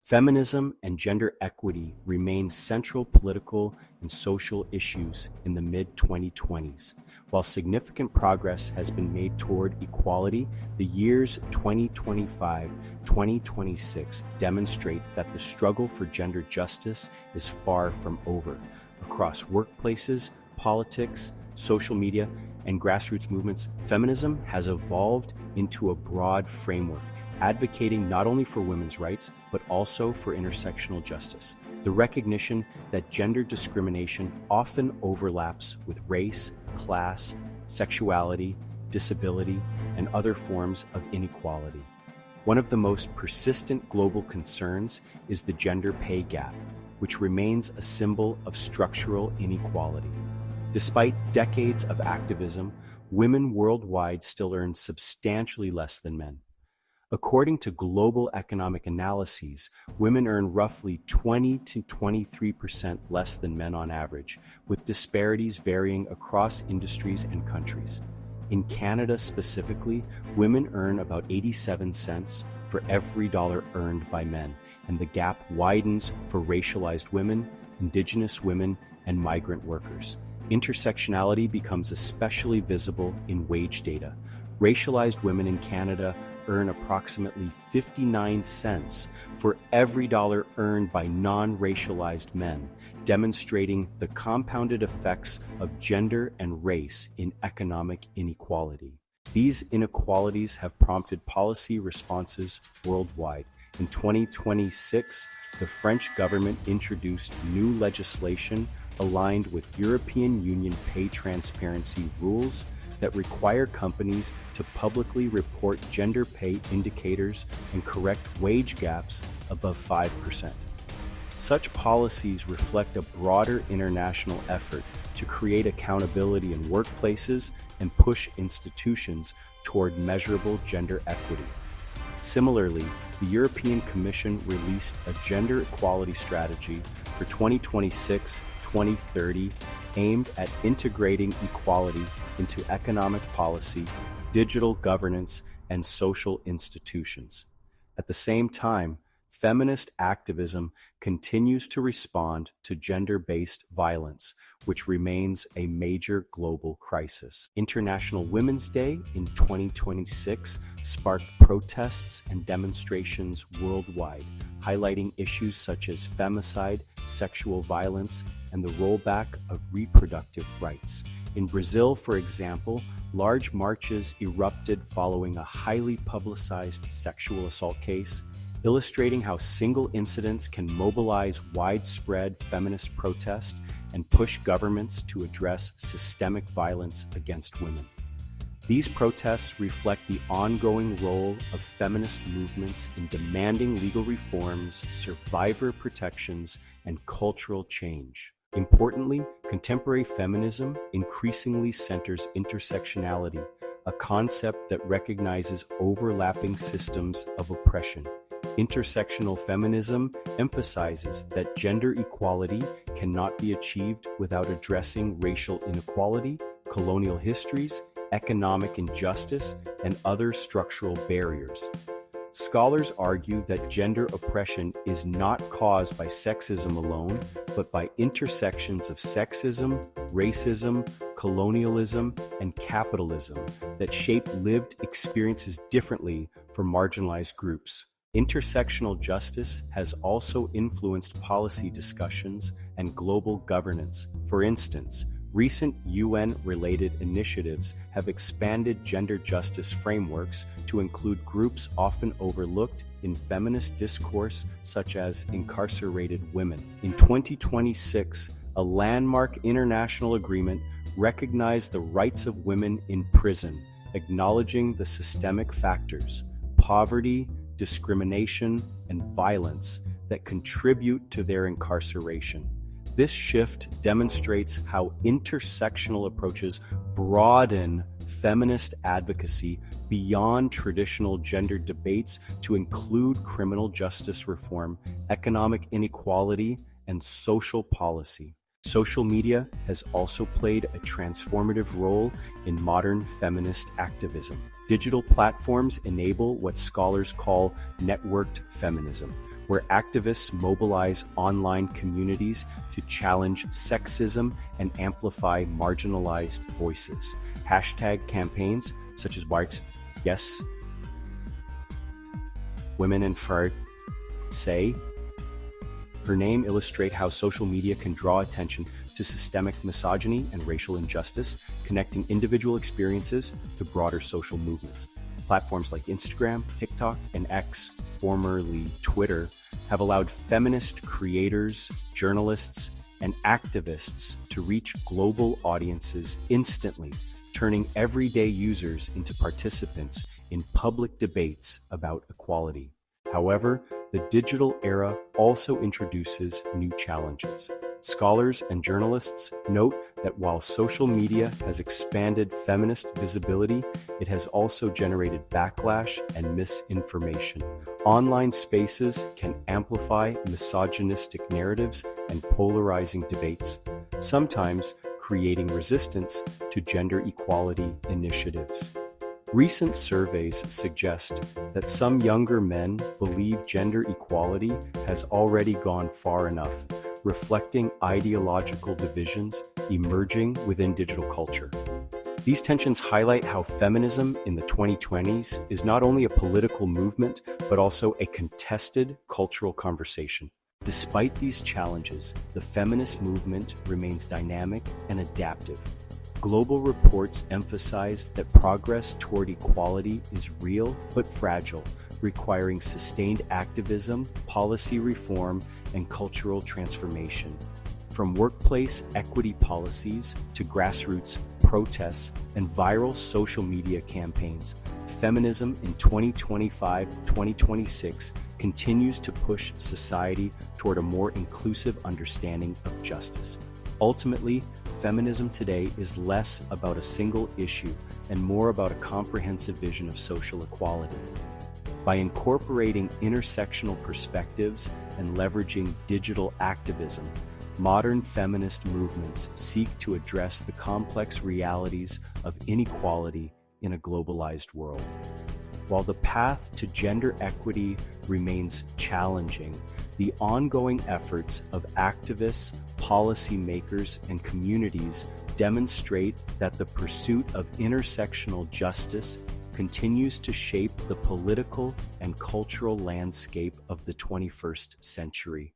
Feminism and gender equity remain central political and social issues in the mid-2020s. While significant progress has been made toward equality, the years 2025-2026 demonstrate that the struggle for gender justice is far from over. Across workplaces, politics, social media, and grassroots movements, feminism has evolved into a broad framework, advocating not only for women's rights, but also for intersectional justice. The recognition that gender discrimination often overlaps with race, class, sexuality, disability, and other forms of inequality. One of the most persistent global concerns is the gender pay gap, which remains a symbol of structural inequality. Despite decades of activism, women worldwide still earn substantially less than men. According to global economic analyses, women earn roughly 20 to 23% less than men on average, with disparities varying across industries and countries. In Canada specifically, women earn about 87 cents for every dollar earned by men, and the gap widens for racialized women, Indigenous women, and migrant workers. Intersectionality becomes especially visible in wage data. Racialized women in Canada earn approximately 59 cents for every dollar earned by non-racialized men, demonstrating the compounded effects of gender and race in economic inequality. These inequalities have prompted policy responses worldwide. In 2026, the French government introduced new legislation aligned with European Union pay transparency rules that require companies to publicly report gender pay indicators and correct wage gaps above 5%. Such policies reflect a broader international effort to create accountability in workplaces and push institutions toward measurable gender equity. Similarly, the European Commission released a gender equality strategy for 2026-2030 aimed at integrating equality into economic policy, digital governance, and social institutions. At the same time, feminist activism continues to respond to gender-based violence, which remains a major global crisis. International Women's Day in 2026 sparked protests and demonstrations worldwide, highlighting issues such as femicide, sexual violence, and the rollback of reproductive rights. In Brazil, for example, large marches erupted following a highly publicized sexual assault case, illustrating how single incidents can mobilize widespread feminist protest and push governments to address systemic violence against women. These protests reflect the ongoing role of feminist movements in demanding legal reforms, survivor protections, and cultural change. Importantly, contemporary feminism increasingly centers intersectionality, a concept that recognizes overlapping systems of oppression. Intersectional feminism emphasizes that gender equality cannot be achieved without addressing racial inequality, colonial histories, economic injustice, and other structural barriers. Scholars argue that gender oppression is not caused by sexism alone, but by intersections of sexism, racism, colonialism, and capitalism that shape lived experiences differently for marginalized groups. Intersectional justice has also influenced policy discussions and global governance. For instance, recent UN-related initiatives have expanded gender justice frameworks to include groups often overlooked in feminist discourse, such as incarcerated women. In 2026, a landmark international agreement recognized the rights of women in prison, acknowledging the systemic factors, poverty, discrimination, and violence that contribute to their incarceration. This shift demonstrates how intersectional approaches broaden feminist advocacy beyond traditional gender debates to include criminal justice reform, economic inequality, and social policy. Social media has also played a transformative role in modern feminist activism. Digital platforms enable what scholars call networked feminism, where activists mobilize online communities to challenge sexism and amplify marginalized voices. Hashtag campaigns such as White Yes, Women and Fard Say. Her name illustrate how social media can draw attention to systemic misogyny and racial injustice, connecting individual experiences to broader social movements. Platforms like Instagram, TikTok, and X, formerly Twitter, have allowed feminist creators, journalists, and activists to reach global audiences instantly, turning everyday users into participants in public debates about equality. However, the digital era also introduces new challenges. Scholars and journalists note that while social media has expanded feminist visibility, it has also generated backlash and misinformation. Online spaces can amplify misogynistic narratives and polarizing debates, sometimes creating resistance to gender equality initiatives. Recent surveys suggest that some younger men believe gender equality has already gone far enough, reflecting ideological divisions emerging within digital culture. These tensions highlight how feminism in the 2020s is not only a political movement, but also a contested cultural conversation. Despite these challenges, the feminist movement remains dynamic and adaptive. Global reports emphasize that progress toward equality is real but fragile, requiring sustained activism, policy reform, and cultural transformation. From workplace equity policies to grassroots protests and viral social media campaigns, feminism in 2025-2026 continues to push society toward a more inclusive understanding of justice. Ultimately, feminism today is less about a single issue and more about a comprehensive vision of social equality. By incorporating intersectional perspectives and leveraging digital activism, modern feminist movements seek to address the complex realities of inequality in a globalized world. While the path to gender equity remains challenging, the ongoing efforts of activists, policymakers, and communities demonstrate that the pursuit of intersectional justice continues to shape the political and cultural landscape of the 21st century.